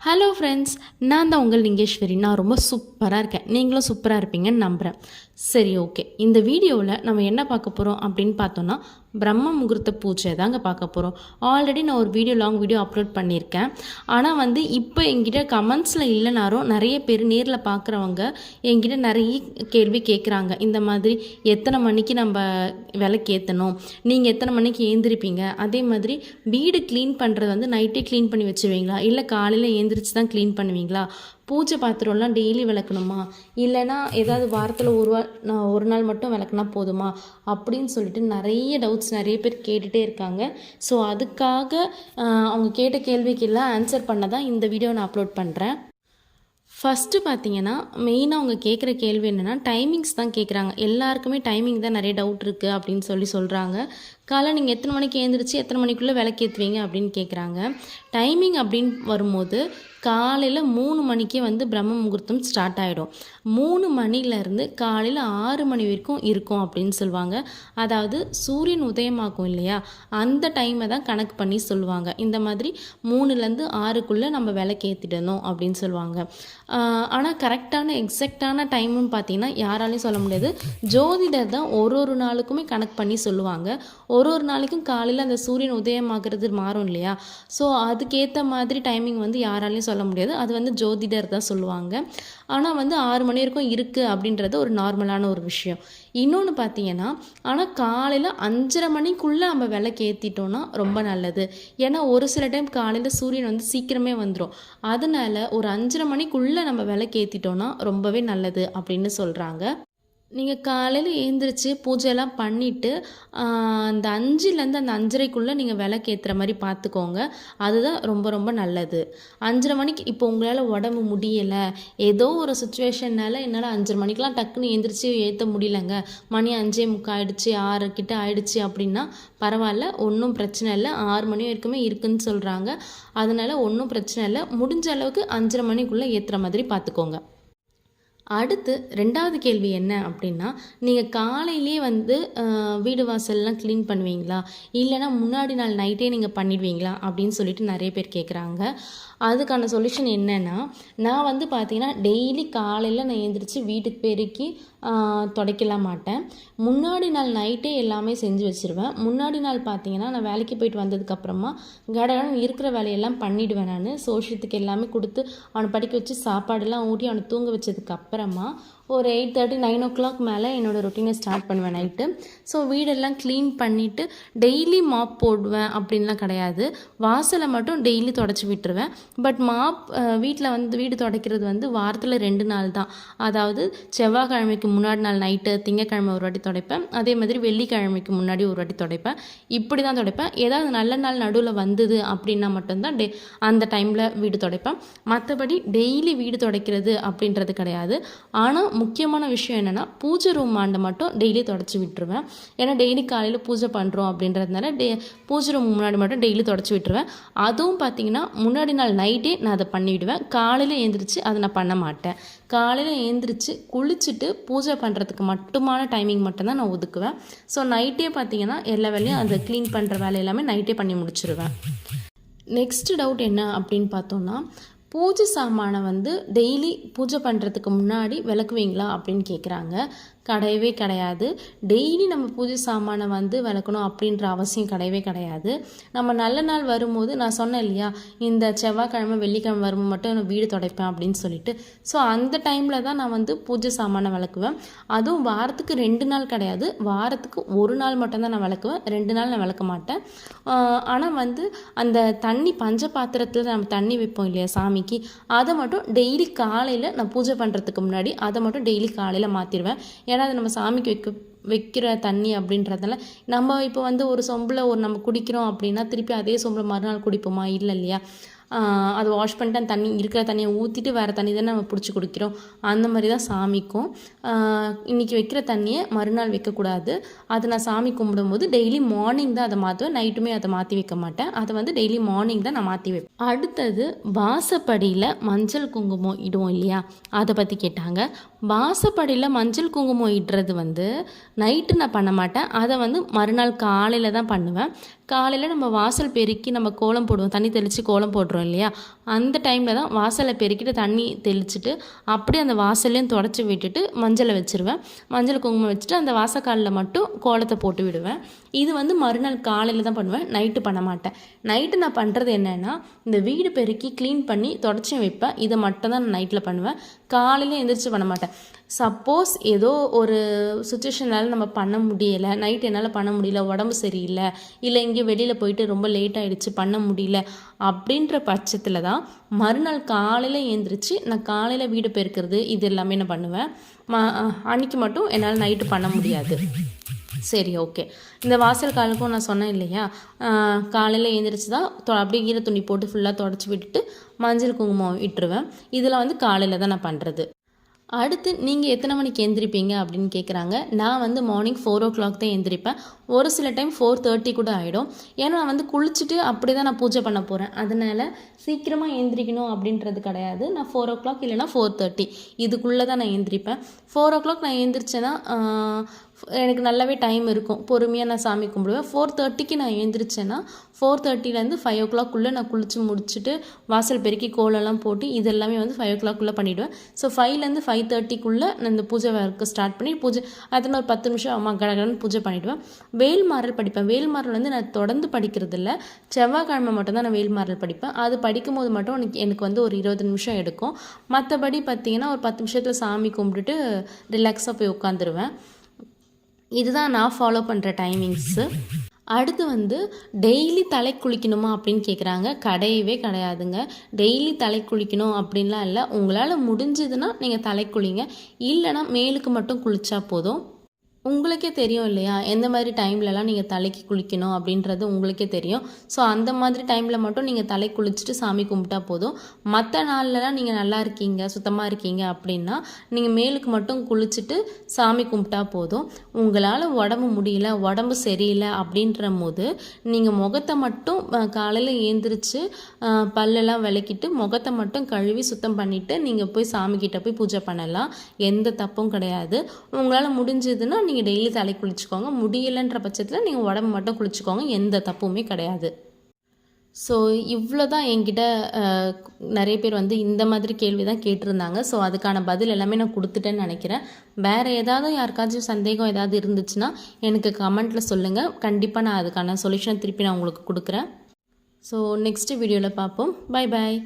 Hello friends, நான் தான் உங்கள் லிங்கேஸ்வரி. நான் ரொம்ப சூப்பராக இருக்கேன். நீங்களும் சூப்பராக இருப்பீங்கன்னு நம்புகிறேன். சரி, ஓகே. இந்த வீடியோவில் நம்ம என்ன பார்க்க போகிறோம் அப்படின்னு பார்த்தோன்னா, பிரம்ம முகூர்த்த பூஜை தாங்க பார்க்க போகிறோம். ஆல்ரெடி நான் ஒரு லாங் வீடியோ அப்லோட் பண்ணியிருக்கேன். ஆனால் இப்போ என்கிட்ட கமெண்ட்ஸில் இல்லைனாலும் நிறைய பேர் நேரில் பார்க்குறவங்க என்கிட்ட நிறைய கேள்வி கேட்குறாங்க. இந்த மாதிரி எத்தனை மணிக்கு நம்ம விளக்கேற்றணும், நீங்கள் எத்தனை மணிக்கு ஏந்திரிப்பீங்க, அதே மாதிரி வீடு க்ளீன் பண்ணுறது நைட்டே க்ளீன் பண்ணி வச்சுருவீங்களா, இல்லை காலையில் ஏந்திரிச்சு தான் க்ளீன் பண்ணுவீங்களா, பூஜை பாத்திரம்லாம் டெய்லி விளக்கணுமா, இல்லைனா ஏதாவது வாரத்தில் ஒரு நாள் மட்டும் விளக்குனா போதுமா அப்படின்னு சொல்லிட்டு நிறைய டவுட்ஸ் நிறைய பேர் கேட்டுகிட்டே இருக்காங்க. ஸோ அதுக்காக அவங்க கேட்ட கேள்விக்கெல்லாம் ஆன்சர் பண்ண தான் இந்த வீடியோ நான் அப்லோட் பண்ணுறேன். ஃபஸ்ட்டு பார்த்தீங்கன்னா, மெயினாக அவங்க கேட்குற கேள்வி என்னென்னா டைமிங்ஸ் தான் கேட்குறாங்க. எல்லாருக்குமே டைமிங் தான் நிறைய டவுட் இருக்குது அப்படின்னு சொல்கிறாங்க. காலை நீங்கள் எத்தனை மணிக்கு எழுந்திரிச்சு எத்தனை மணிக்குள்ளே விளக்கேற்றுவீங்க அப்படின்னு கேட்குறாங்க. டைமிங் அப்படின்னு வரும்போது காலையில் 3 மணிக்கே பிரம்ம முகூர்த்தம் ஸ்டார்ட் ஆகிடும். 3 மணிலேருந்து காலையில் 6 மணி வரைக்கும் இருக்கும் அப்படின்னு சொல்லுவாங்க. அதாவது சூரியன் உதயமாகும் இல்லையா, அந்த டைமை தான் கணக்கு பண்ணி சொல்லுவாங்க. இந்த மாதிரி 3லேருந்து 6க்குள்ளே நம்ம விளக்கேற்றிடணும் அப்படின்னு சொல்லுவாங்க. ஆனால் கரெக்டான எக்ஸாக்டான டைமுன்னு பார்த்தீங்கன்னா யாராலையும் சொல்ல முடியாது. ஜோதிடர் தான் ஒரு நாளுக்குமே கணக்கு பண்ணி சொல்லுவாங்க. ஒரு நாளைக்கும் காலையில் அந்த சூரியன் உதயமாகிறது மாறும் இல்லையா, ஸோ அதுக்கேற்ற மாதிரி டைமிங் யாராலையும் சொல்ல முடியாது. அது ஜோதிடர் தான் சொல்லுவாங்க. ஆனால் 6 மணி வரைக்கும் இருக்குது அப்படின்றது ஒரு நார்மலான ஒரு விஷயம். இன்னொன்று பார்த்தீங்கன்னா, ஆனால் காலையில் 5:30 மணிக்குள்ளே நம்ம விளக்கு ஏற்றிட்டோன்னா ரொம்ப நல்லது. ஏன்னா ஒரு சில டைம் காலையில் சூரியன் சீக்கிரமே வந்துடும். அதனால் ஒரு 5:30 மணிக்குள்ளே நம்ம விளக்கு ஏற்றிட்டோன்னா ரொம்பவே நல்லது அப்படின்னு சொல்கிறாங்க. நீங்கள் காலையில் எழுந்திரிச்சு பூஜையெல்லாம் பண்ணிவிட்டு அந்த 5லேருந்து அந்த 5:30க்குள்ளே நீங்கள் விளக்கேற்றுற மாதிரி பார்த்துக்கோங்க. அதுதான் ரொம்ப ரொம்ப நல்லது. 5:30 மணிக்கு இப்போ உங்களால் உடம்பு முடியலை, ஏதோ ஒரு சுச்சுவேஷனால் என்னால் 5:30 மணிக்கெலாம் டக்குன்னு எழுந்திரிச்சு ஏற்ற முடியலைங்க, மணி 5:45 ஆகிடுச்சு 6 கிட்ட ஆகிடுச்சு அப்படின்னா பரவாயில்ல, ஒன்றும் பிரச்சனை இல்லை. 6 மணி வரைக்குமே இருக்குதுன்னு சொல்கிறாங்க. அதனால் ஒன்றும் பிரச்சனை இல்லை. முடிஞ்ச அளவுக்கு 5:30 மணிக்குள்ளே ஏற்றுற மாதிரி பார்த்துக்கோங்க. அடுத்து 2வது கேள்வி என்ன அப்படின்னா, நீங்கள் காலையிலே வீடு வாசல்லாம் க்ளீன் பண்ணுவீங்களா, இல்லைனா முன்னாடி நாள் நைட்டே நீங்கள் பண்ணிடுவீங்களா அப்படின்னு சொல்லிட்டு நிறைய பேர் கேட்குறாங்க. அதுக்கான சொல்யூஷன் என்னென்னா, நான் பார்த்தீங்கன்னா டெய்லி காலையில் நான் எழுந்திரிச்சு வீட்டுக்கு பெருக்கி துடைக்கலாம் மாட்டேன். முன்னாடி நாள் நைட்டே எல்லாமே செஞ்சு வச்சுருவேன். முன்னாடி நாள் பார்த்தீங்கன்னா நான் வேலைக்கு போயிட்டு வந்ததுக்கப்புறமா கடகடன்னு இருக்கிற வேலையெல்லாம் பண்ணிவிடுவேன். நான் சோஷியத்துக்கு எல்லாமே கொடுத்து அவனை படிக்க வச்சு சாப்பாடெல்லாம் ஊட்டி அவனை தூங்க வச்சதுக்கப்புறமா ஒரு 8:30 9 மேலே என்னோடய ரொட்டீனை ஸ்டார்ட் பண்ணுவேன் நைட்டு. ஸோ வீடெல்லாம் க்ளீன் பண்ணிவிட்டு டெய்லி மாப் போடுவேன் அப்படின்லாம் கிடையாது. வாசலை மட்டும் டெய்லி தொடச்சி விட்டுருவேன். பட் மாப் வீட்டில் வீடு துடைக்கிறது வாரத்தில் 2 நாள் தான். அதாவது செவ்வாய்க்கிழமைக்கு முன்னாடி நாள் நைட்டு, திங்கக்கிழமை ஒரு வாட்டி துடைப்பேன், அதே மாதிரி வெள்ளிக்கிழமைக்கு முன்னாடி ஒரு வாட்டி துடைப்பேன். இப்படி தான் துடைப்பேன். ஏதாவது நல்ல நாள் நடுவில் வந்தது அப்படின்னா மட்டும்தான் அந்த டைமில் வீடு துடைப்பேன். மற்றபடி டெய்லி வீடு துடைக்கிறது அப்படின்றது கிடையாது. ஆனால் முக்கியமான விஷயம் என்னென்னா, பூஜை ரூம் ஆண்டை மட்டும் டெய்லி தொடச்சி விட்டுருவேன். ஏன்னா டெய்லி காலையில் பூஜை பண்ணுறோம் அப்படின்றதுனால பூஜை ரூம் முன்னாடி மட்டும் டெய்லி தொடச்சி விட்டுருவேன். அதுவும் பார்த்திங்கன்னா முன்னாடி நாள் நைட்டே நான் அதை பண்ணிவிடுவேன். காலையில் எழுந்திரிச்சு அதை நான் பண்ண மாட்டேன். காலையில் எழுந்திரிச்சு குளிச்சுட்டு பூஜை பண்ணுறதுக்கு மட்டுமான டைமிங் மட்டும்தான் நான் ஒதுக்குவேன். ஸோ நைட்டே பார்த்திங்கன்னா எல்லா வேலையும் அந்த க்ளீன் பண்ணுற வேலை எல்லாமே நைட்டே பண்ணி முடிச்சிருவேன். நெக்ஸ்ட் டவுட் என்ன அப்படின்னு பார்த்தோன்னா, பூஜை சாமானை டெய்லி பூஜை பண்ணுறதுக்கு முன்னாடி விளக்குவீங்களா அப்படின்னு கேட்குறாங்க. கிடையவே கிடையாது. டெய்லி நம்ம பூஜை சாமானை விளக்கணும் அப்படின்ற அவசியம் கிடையவே கிடையாது. நம்ம நல்ல நாள் வரும்போது நான் சொன்னேன் இல்லையா, இந்த செவ்வாய்க்கிழமை வெள்ளிக்கிழமை வரும்போது மட்டும் நான் வீடு துடைப்பேன் அப்படின்னு சொல்லிட்டு. ஸோ அந்த டைமில் தான் நான் பூஜை சாமானை விளக்குவேன். அதுவும் வாரத்துக்கு 2 நாள் கிடையாது, வாரத்துக்கு 1 நாள் மட்டும்தான் நான் விளக்குவேன். 2 நாள் நான் விளக்க மாட்டேன். ஆனால் அந்த தண்ணி பஞ்ச பாத்திரத்தில் நம்ம தண்ணி வைப்போம் இல்லையா சாமிக்கு, அதை மட்டும் டெய்லி காலையில் நான் பூஜை பண்ணுறதுக்கு முன்னாடி அதை மட்டும் டெய்லி காலையில் மாற்றிடுவேன். ஏன்னா அது நம்ம சாமிக்கு வைக்கிற தண்ணி அப்படின்றதால நம்ம இப்போ ஒரு சொம்பில் நம்ம குடிக்கிறோம் அப்படின்னா திருப்பி அதே சொம்பில் மறுநாள் குடிப்போமா, இல்லை இல்லையா. அதை வாஷ் பண்ணிட்டு அந்த தண்ணி இருக்கிற தண்ணியை ஊற்றிட்டு வேறு தண்ணி தானே நம்ம பிடிச்சி குடிக்கிறோம். அந்த மாதிரி தான் சாமிக்கும் இன்றைக்கி வைக்கிற தண்ணியை மறுநாள் வைக்கக்கூடாது. அதை நான் சாமி கும்பிடும்போது டெய்லி மார்னிங் தான் அதை மாற்றுவேன். நைட்டுமே அதை மாற்றி வைக்க மாட்டேன். அதை டெய்லி மார்னிங் தான் நான் மாற்றி வைப்பேன். அடுத்தது வாசப்படியில் மஞ்சள் குங்குமம் இடுவோம் இல்லையா, அதை பற்றி கேட்டாங்க. வாசப்படியில் மஞ்சள் குங்குமம் இடுறது வந்து நைட்டு நான் பண்ண மாட்டேன். அதை வந்து மறுநாள் காலையில் தான் பண்ணுவேன். காலையில் நம்ம வாசல் பெருக்கி நம்ம கோலம் போடுவோம், தண்ணி தெளித்து கோலம் போடுறோம் இல்லையா, அந்த டைமில் தான் வாசலை பெருக்கிட்டு தண்ணி தெளிச்சுட்டு அப்படியே அந்த வாசல்லையும் தொடச்சி விட்டுட்டு மஞ்சளை வச்சுருவேன். மஞ்சள் குங்குமம் வச்சுட்டு அந்த வாசக்காலில் மட்டும் கோலத்தை போட்டு விடுவேன். இது வந்து மறுநாள் காலையில் தான் பண்ணுவேன், நைட்டு பண்ண மாட்டேன். நைட்டு நான் பண்ணுறது என்னென்னா, இந்த வீடு பெருக்கி க்ளீன் பண்ணி தொடச்சி வைப்பேன். இதை மட்டும் தான் நான் நைட்டில் பண்ணுவேன். காலையில் எந்திரிச்சு பண்ண மாட்டேன். சப்போஸ் ஏதோ ஒரு சுச்சுவேஷனால் நம்ம பண்ண முடியலை, நைட் என்னால் பண்ண முடியல, உடம்பு சரியில்லை, இல்லை எங்கேயோ வெளியில் போயிட்டு ரொம்ப லேட் ஆகிடுச்சு பண்ண முடியல அப்படின்ற பட்சத்தில் தான் மறுநாள் காலையில் எழுந்திரிச்சு நான் காலையில் வீடு பெருக்கிறது இது எல்லாமே நான் பண்ணுவேன். அன்றைக்கி மட்டும் என்னால் நைட்டு பண்ண முடியாது. சரி, ஓகே. இந்த வாசல் காலுக்கும் நான் சொன்னேன் இல்லையா, காலையில் எழுந்திரிச்சு தான் அப்படியே ஈர துணி போட்டு ஃபுல்லாக தொடச்சி விட்டுட்டு மஞ்சள் குங்குமம் இட்டுருவேன். இதில் வந்து காலையில் தான் நான் பண்ணுறது. அடுத்து நீங்கள் எத்தனை மணிக்கு எந்திரிப்பீங்க அப்படின்னு கேட்குறாங்க. நான் வந்து மார்னிங் 4 o'clock தான் எந்திரிப்பேன். ஒரு சில டைம் 4:30 கூட ஆகிடும். ஏன்னா நான் வந்து குளிச்சுட்டு அப்படி தான் நான் பூஜை பண்ண போகிறேன். அதனால் சீக்கிரமாக எந்திரிக்கணும் அப்படின்றது கிடையாது. நான் 4 o'clock இல்லைனா 4:30 இதுக்குள்ளே தான் நான் எந்திரிப்பேன். 4 o'clock நான் எந்திரிச்சேன்னா எனக்கு நல்லாவே டைம் இருக்கும், பொறுமையாக நான் சாமி கும்பிடுவேன். 4:30க்கு நான் எழுந்திரிச்சேன்னா 4:30லேருந்து 5 o'clock நான் குளித்து முடிச்சுட்டு வாசல் பெருக்கி கோலெல்லாம் போட்டு இதெல்லாமே வந்து 5 o'clock பண்ணிவிடுவேன். ஸோ 5லேருந்து 5:30 நான் இந்த பூஜை ஒர்க்கு ஸ்டார்ட் பண்ணி பூஜை அதில் ஒரு 10 நிமிஷம் அம்மா கடகடன்னு பூஜை பண்ணிவிடுவேன். வேல்மாறல் படிப்பேன். வேல்மாறல் வந்து நான் தொடர்ந்து படிக்கிறது இல்லை, செவ்வாய்க்கிழமை மட்டும்தான் நான் வேல்மாறல் படிப்பேன். அது படிக்கும்போது மட்டும் எனக்கு வந்து ஒரு 20 நிமிஷம் எடுக்கும். மற்றபடி பார்த்திங்கன்னா ஒரு 10 நிமிஷத்தில் சாமி கும்பிட்டுட்டு ரிலாக்ஸாக போய் உட்காந்துருவேன். இதுதான் நான் ஃபாலோ பண்ணுற டைமிங்ஸு. அடுத்து வந்து டெய்லி தலை குளிக்கணுமா அப்படின்னு கேட்குறாங்க. கிடையவே கிடையாதுங்க. டெய்லி தலை குளிக்கணும் அப்படின்லாம் இல்லை. உங்களால் முடிஞ்சதுன்னா நீங்கள் தலை குளிங்க, இல்லைனா மேலுக்கு மட்டும் குளித்தா போதும். உங்களுக்கே தெரியும் இல்லையா, எந்த மாதிரி டைம்லலாம் நீங்கள் தலைக்கு குளிக்கணும் அப்படின்றது உங்களுக்கே தெரியும். ஸோ அந்த மாதிரி டைமில் மட்டும் நீங்கள் தலை குளிச்சுட்டு சாமி கும்பிட்டா போதும். மற்ற நாள்லலாம் நீங்கள் நல்லா இருக்கீங்க, சுத்தமாக இருக்கீங்க அப்படின்னா நீங்கள் மேலுக்கு மட்டும் குளிச்சுட்டு சாமி கும்பிட்டா போதும். உங்களால் உடம்பு முடியல, உடம்பு சரியில்லை அப்படின்ற போது நீங்கள் முகத்தை மட்டும் காலையில் ஏந்திரிச்சு பல்லெல்லாம் விளக்கிட்டு முகத்தை மட்டும் கழுவி சுத்தம் பண்ணிவிட்டு நீங்கள் போய் சாமிக்கிட்ட போய் பூஜை பண்ணலாம். எந்த தப்பும் கிடையாது. உங்களால் முடிஞ்சதுன்னா நீங்கள் டெய்லி தலை குளிச்சுக்கோங்க. முடியலைன்ற பட்சத்தில் நீங்கள் உடம்பு மட்டும் குளிச்சுக்கோங்க, எந்த தப்புமே கிடையாது. ஸோ இவ்வளோ தான் என்கிட்ட நிறைய பேர் வந்து இந்த மாதிரி கேள்வி தான் கேட்டிருந்தாங்க. ஸோ அதுக்கான பதில் எல்லாமே நான் கொடுத்துட்டேன்னு நினைக்கிறேன். வேறு ஏதாவது யாருக்காச்சும் சந்தேகம் ஏதாவது இருந்துச்சுன்னா எனக்கு கமெண்ட்டில் சொல்லுங்கள். கண்டிப்பாக நான் அதுக்கான சொல்யூஷன் திருப்பி நான் உங்களுக்கு கொடுக்குறேன். ஸோ நெக்ஸ்ட் வீடியோவில் பார்ப்போம். Bye bye.